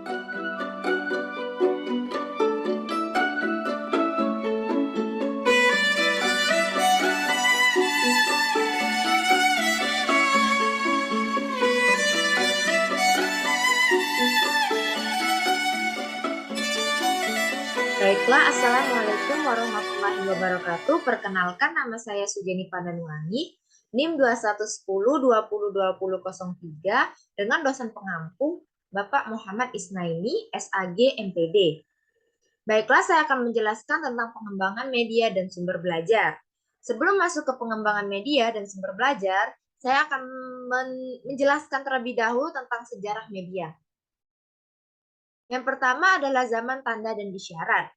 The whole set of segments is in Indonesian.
Baiklah, Assalamualaikum warahmatullahi wabarakatuh. Perkenalkan, nama saya Sujeni Pandanulangi, NIM 2110202003 dengan dosen pengampu Bapak Muhammad Isnaini, SAG, MPD. Baiklah, saya akan menjelaskan tentang pengembangan media dan sumber belajar. Sebelum masuk ke pengembangan media dan sumber belajar, saya akan menjelaskan terlebih dahulu tentang sejarah media. Yang pertama adalah zaman tanda dan isyarat.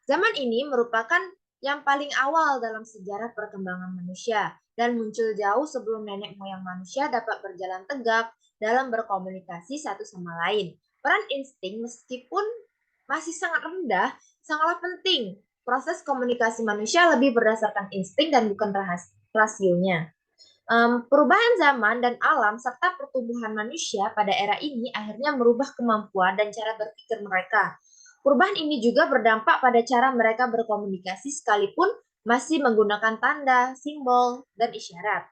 Zaman ini merupakan yang paling awal dalam sejarah perkembangan manusia dan muncul jauh sebelum nenek moyang manusia dapat berjalan tegak dalam berkomunikasi satu sama lain. Peran insting meskipun masih sangat rendah, sangatlah penting. Proses komunikasi manusia lebih berdasarkan insting dan bukan rasionya. Perubahan zaman dan alam serta pertumbuhan manusia pada era ini akhirnya merubah kemampuan dan cara berpikir mereka. Perubahan ini juga berdampak pada cara mereka berkomunikasi sekalipun masih menggunakan tanda, simbol, dan isyarat.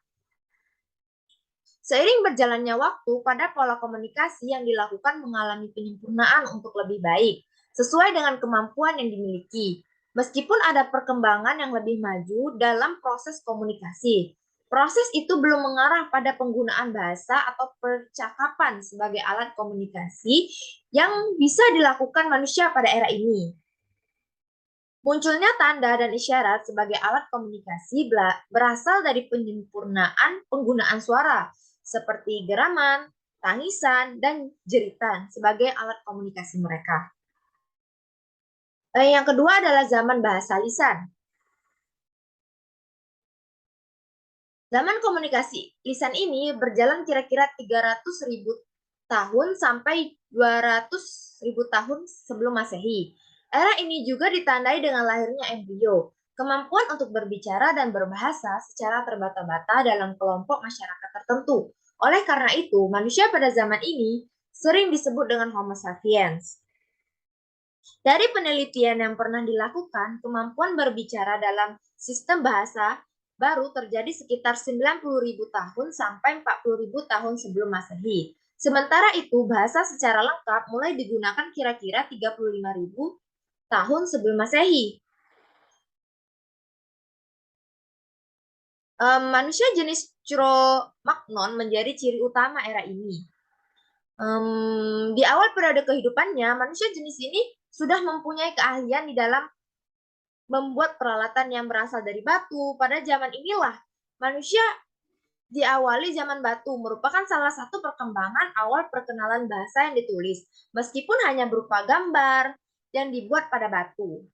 Seiring berjalannya waktu, pada pola komunikasi yang dilakukan mengalami penyempurnaan untuk lebih baik, sesuai dengan kemampuan yang dimiliki. Meskipun ada perkembangan yang lebih maju dalam proses komunikasi, proses itu belum mengarah pada penggunaan bahasa atau percakapan sebagai alat komunikasi yang bisa dilakukan manusia pada era ini. Munculnya tanda dan isyarat sebagai alat komunikasi berasal dari penyempurnaan penggunaan suara, seperti geraman, tangisan, dan jeritan sebagai alat komunikasi mereka. Yang kedua adalah zaman bahasa lisan. Zaman komunikasi lisan ini berjalan kira-kira 300.000 tahun sampai 200.000 tahun sebelum Masehi. Era ini juga ditandai dengan lahirnya embrio, kemampuan untuk berbicara dan berbahasa secara terbata-bata dalam kelompok masyarakat tertentu. Oleh karena itu, manusia pada zaman ini sering disebut dengan Homo sapiens. Dari penelitian yang pernah dilakukan, kemampuan berbicara dalam sistem bahasa baru terjadi sekitar 90.000 tahun sampai 40.000 tahun sebelum Masehi. Sementara itu, bahasa secara lengkap mulai digunakan kira-kira 35.000 tahun sebelum Masehi. Manusia jenis Cro-Magnon menjadi ciri utama era ini. Di awal periode kehidupannya, manusia jenis ini sudah mempunyai keahlian di dalam membuat peralatan yang berasal dari batu. Pada zaman inilah, manusia diawali zaman batu, merupakan salah satu perkembangan awal perkenalan bahasa yang ditulis, meskipun hanya berupa gambar yang dibuat pada batu.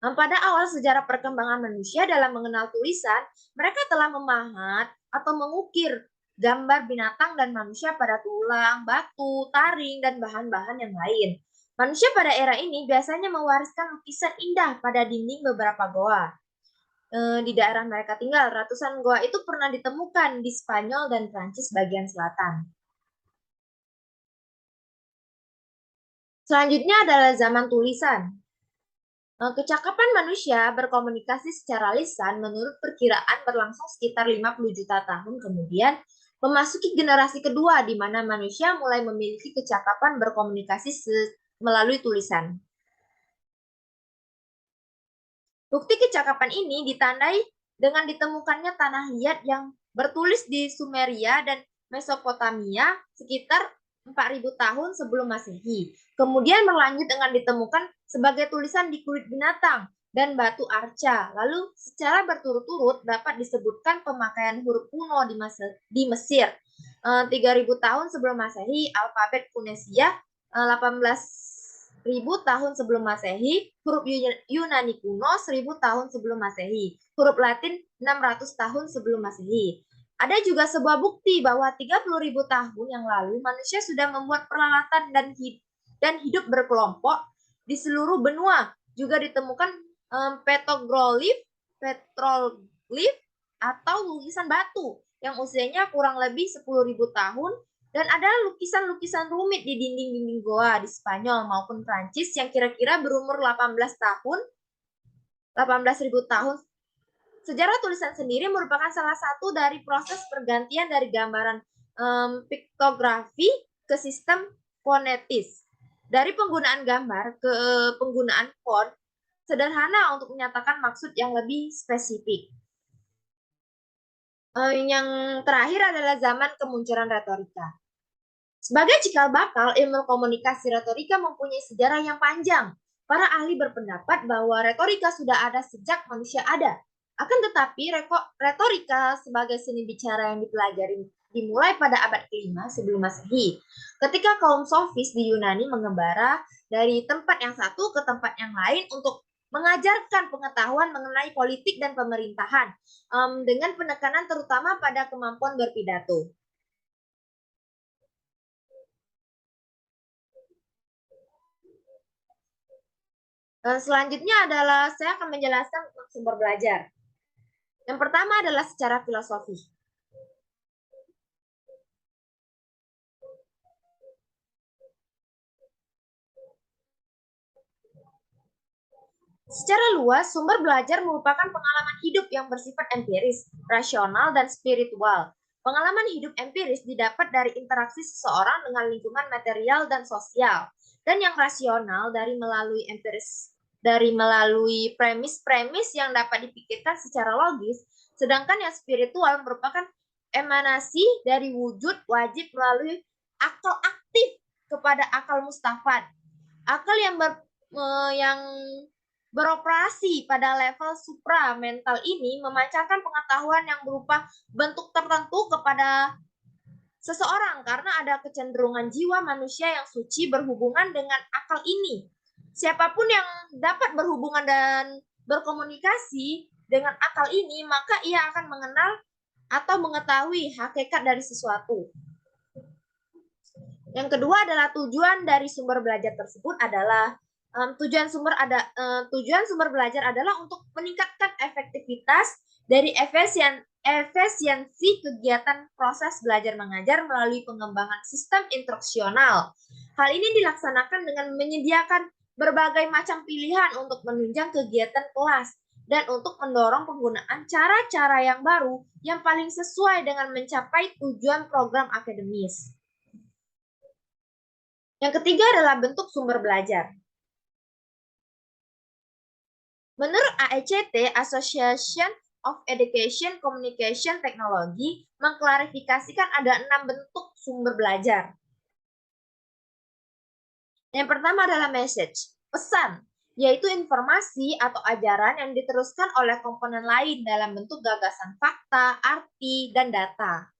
Pada awal sejarah perkembangan manusia dalam mengenal tulisan, mereka telah memahat atau mengukir gambar binatang dan manusia pada tulang, batu, taring, dan bahan-bahan yang lain. Manusia pada era ini biasanya mewariskan lukisan indah pada dinding beberapa goa. Di daerah mereka tinggal, ratusan goa itu pernah ditemukan di Spanyol dan Prancis bagian selatan. Selanjutnya adalah zaman tulisan. Kecakapan manusia berkomunikasi secara lisan menurut perkiraan berlangsung sekitar 50 juta tahun kemudian memasuki generasi kedua di mana manusia mulai memiliki kecakapan berkomunikasi melalui tulisan. Bukti kecakapan ini ditandai dengan ditemukannya tanah liat yang bertulis di Sumeria dan Mesopotamia sekitar 4.000 tahun sebelum Masehi. Kemudian berlanjut dengan ditemukan sebagai tulisan di kulit binatang dan batu arca. Lalu secara berturut-turut dapat disebutkan pemakaian huruf kuno di Mesir. 3.000 tahun sebelum Masehi, alfabet Phoenicia, 18.000 tahun sebelum Masehi, huruf Yunani kuno 1.000 tahun sebelum Masehi, huruf Latin 600 tahun sebelum Masehi. Ada juga sebuah bukti bahwa 30.000 tahun yang lalu manusia sudah membuat peralatan dan hidup berkelompok di seluruh benua. Juga ditemukan petroglif atau lukisan batu yang usianya kurang lebih 10.000 tahun Dan ada lukisan-lukisan rumit di dinding-dinding goa di Spanyol maupun Prancis yang kira-kira berumur 18.000 tahun. Sejarah tulisan sendiri merupakan salah satu dari proses pergantian dari gambaran piktografi ke sistem fonetis. Dari penggunaan gambar ke penggunaan font sederhana untuk menyatakan maksud yang lebih spesifik. Yang terakhir adalah zaman kemunculan retorika. Sebagai cikal bakal, ilmu komunikasi retorika mempunyai sejarah yang panjang. Para ahli berpendapat bahwa retorika sudah ada sejak manusia ada. Akan tetapi, retorika sebagai seni bicara yang dipelajari dimulai pada abad ke-5 sebelum Masehi, ketika kaum sofis di Yunani mengembara dari tempat yang satu ke tempat yang lain untuk mengajarkan pengetahuan mengenai politik dan pemerintahan, dengan penekanan terutama pada kemampuan berpidato. Selanjutnya adalah saya akan menjelaskan tentang sumber belajar. Yang pertama adalah secara filosofi. Secara luas, sumber belajar merupakan pengalaman hidup yang bersifat empiris, rasional, dan spiritual. Pengalaman hidup empiris didapat dari interaksi seseorang dengan lingkungan material dan sosial, dan yang rasional dari melalui premis-premis yang dapat dipikirkan secara logis, sedangkan yang spiritual merupakan emanasi dari wujud wajib melalui akal aktif kepada akal mustafad. Akal yang beroperasi pada level supramental ini memancarkan pengetahuan yang berupa bentuk tertentu kepada seseorang karena ada kecenderungan jiwa manusia yang suci berhubungan dengan akal ini. Siapapun yang dapat berhubungan dan berkomunikasi dengan akal ini, maka ia akan mengenal atau mengetahui hakikat dari sesuatu. Yang kedua adalah tujuan dari sumber belajar tersebut adalah tujuan sumber belajar adalah untuk meningkatkan efektivitas dari efisiensi kegiatan proses belajar mengajar melalui pengembangan sistem instruksional. Hal ini dilaksanakan dengan menyediakan berbagai macam pilihan untuk menunjang kegiatan kelas dan untuk mendorong penggunaan cara-cara yang baru yang paling sesuai dengan mencapai tujuan program akademis. Yang ketiga adalah bentuk sumber belajar. Menurut AECT, Association of Education Communication Technology, mengklarifikasikan ada 6 bentuk sumber belajar. Yang pertama adalah message, pesan, yaitu informasi atau ajaran yang diteruskan oleh komponen lain dalam bentuk gagasan fakta, arti, dan data.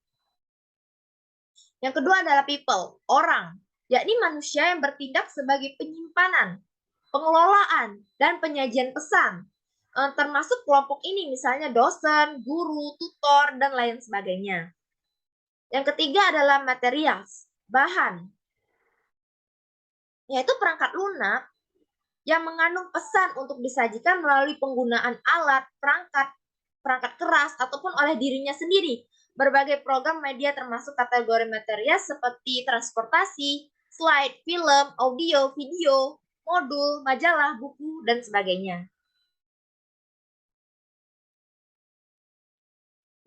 Yang kedua adalah people, orang, yakni manusia yang bertindak sebagai penyimpanan, pengelolaan, dan penyajian pesan. Termasuk kelompok ini misalnya dosen, guru, tutor, dan lain sebagainya. Yang ketiga adalah materials, bahan, yaitu perangkat lunak yang mengandung pesan untuk disajikan melalui penggunaan alat, perangkat keras, ataupun oleh dirinya sendiri. Berbagai program media termasuk kategori material seperti transportasi, slide, film, audio, video, modul, majalah, buku, dan sebagainya.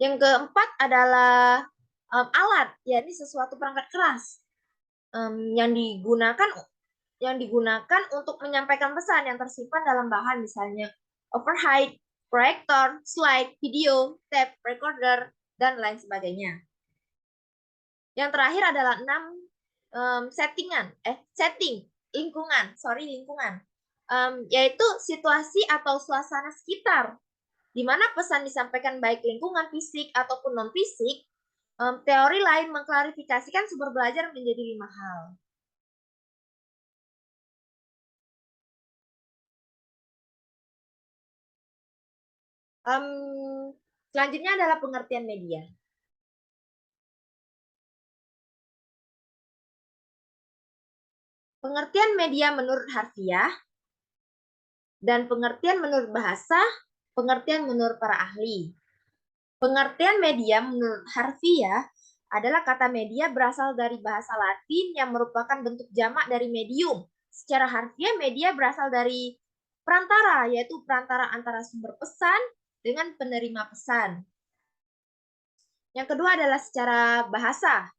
Yang keempat adalah alat, yakni sesuatu perangkat keras yang digunakan untuk menyampaikan pesan yang tersimpan dalam bahan, misalnya overhead, proyektor, slide, video, tape, recorder, dan lain sebagainya. Yang terakhir adalah 6 lingkungan, yaitu situasi atau suasana sekitar, di mana pesan disampaikan baik lingkungan fisik ataupun non-fisik. Teori lain mengklarifikasikan sumber belajar menjadi 5 hal. Selanjutnya adalah pengertian media. Pengertian media menurut harfiah dan pengertian menurut bahasa, pengertian menurut para ahli. Pengertian media menurut harfiah adalah kata media berasal dari bahasa Latin yang merupakan bentuk jamak dari medium. Secara harfiah, media berasal dari perantara, yaitu perantara antara sumber pesan dengan penerima pesan. Yang kedua adalah secara bahasa.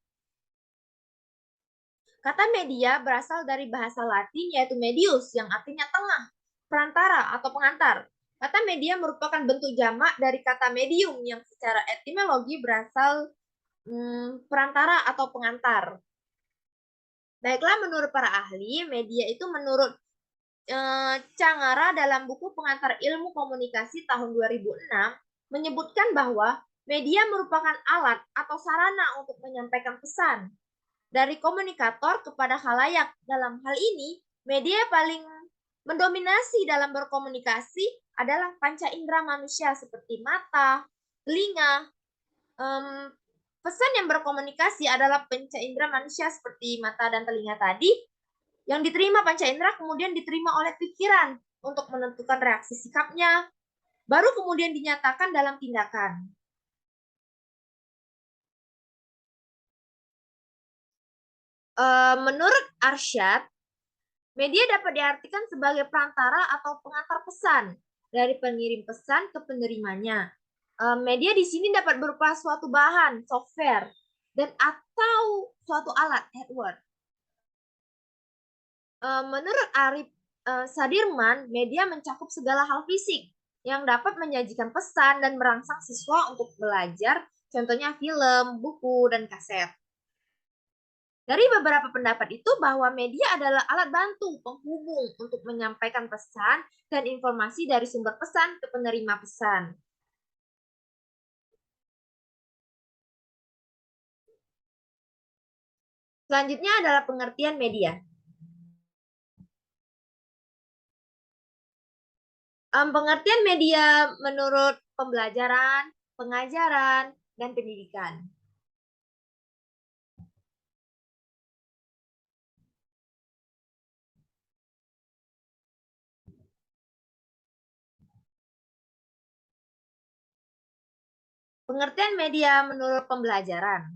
Kata media berasal dari bahasa Latin yaitu medius yang artinya tengah, perantara atau pengantar. Kata media merupakan bentuk jamak dari kata medium yang secara etimologi berasal perantara atau pengantar. Baiklah, menurut para ahli, media itu menurut Cangara dalam buku Pengantar Ilmu Komunikasi tahun 2006 menyebutkan bahwa media merupakan alat atau sarana untuk menyampaikan pesan dari komunikator kepada khalayak. Dalam hal ini, media paling mendominasi dalam berkomunikasi adalah panca indera manusia seperti mata, telinga. Pesan yang berkomunikasi adalah panca indera manusia seperti mata dan telinga tadi, yang diterima panca indera kemudian diterima oleh pikiran untuk menentukan reaksi sikapnya, baru kemudian dinyatakan dalam tindakan. Menurut Arsyad, media dapat diartikan sebagai perantara atau pengantar pesan dari pengirim pesan ke penerimanya. Media di sini dapat berupa suatu bahan, software, dan atau suatu alat, hardware. Menurut Arif Sadirman, media mencakup segala hal fisik yang dapat menyajikan pesan dan merangsang siswa untuk belajar, contohnya film, buku, dan kaset. Dari beberapa pendapat itu bahwa media adalah alat bantu penghubung untuk menyampaikan pesan dan informasi dari sumber pesan ke penerima pesan. Selanjutnya adalah pengertian media. Pengertian media menurut pembelajaran, pengajaran, dan pendidikan. Pengertian media menurut pembelajaran.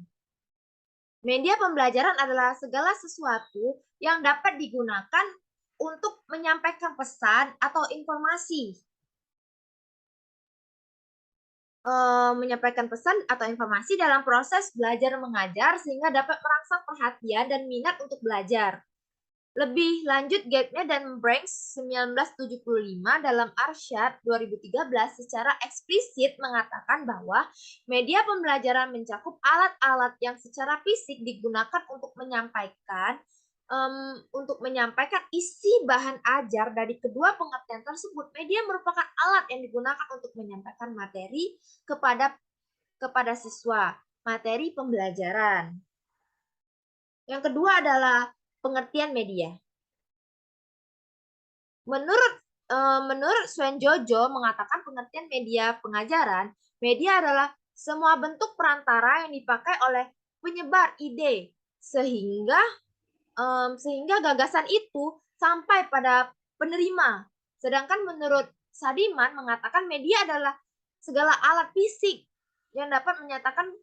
Media pembelajaran adalah segala sesuatu yang dapat digunakan untuk menyampaikan pesan atau informasi. Menyampaikan pesan atau informasi dalam proses belajar mengajar sehingga dapat merangsang perhatian dan minat untuk belajar. Lebih lanjut, Gardner dan Branks 1975 dalam Arsyad 2013 secara eksplisit mengatakan bahwa media pembelajaran mencakup alat-alat yang secara fisik digunakan untuk menyampaikan isi bahan ajar. Dari kedua pengertian tersebut, media merupakan alat yang digunakan untuk menyampaikan materi kepada siswa, materi pembelajaran. Yang kedua adalah pengertian media. Menurut Swen Jojo mengatakan pengertian media pengajaran, media adalah semua bentuk perantara yang dipakai oleh penyebar ide sehingga gagasan itu sampai pada penerima. Sedangkan menurut Sadiman mengatakan media adalah segala alat fisik yang dapat menyatakan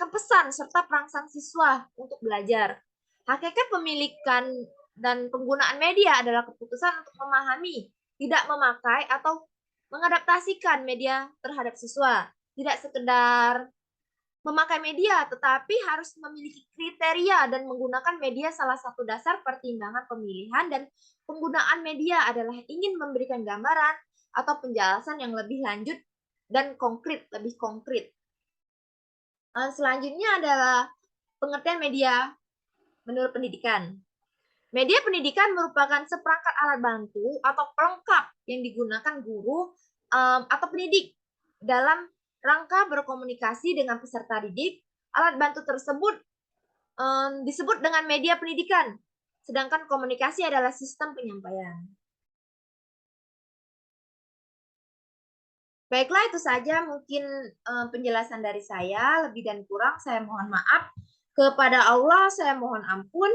pesan serta perangsang siswa untuk belajar. Hakikat pemilikan dan penggunaan media adalah keputusan untuk memahami, tidak memakai atau mengadaptasikan media terhadap siswa. Tidak sekedar memakai media, tetapi harus memiliki kriteria dan menggunakan media. Salah satu dasar pertimbangan pemilihan dan penggunaan media adalah ingin memberikan gambaran atau penjelasan yang lebih lanjut dan lebih konkret. Selanjutnya adalah pengertian media menurut pendidikan. Media pendidikan merupakan seperangkat alat bantu atau pelengkap yang digunakan guru atau pendidik dalam rangka berkomunikasi dengan peserta didik. Alat bantu tersebut disebut dengan media pendidikan, sedangkan komunikasi adalah sistem penyampaian. Baiklah, itu saja mungkin penjelasan dari saya. Lebih dan kurang saya mohon maaf. Kepada Allah saya mohon ampun.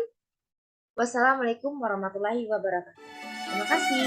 Wassalamualaikum warahmatullahi wabarakatuh. Terima kasih.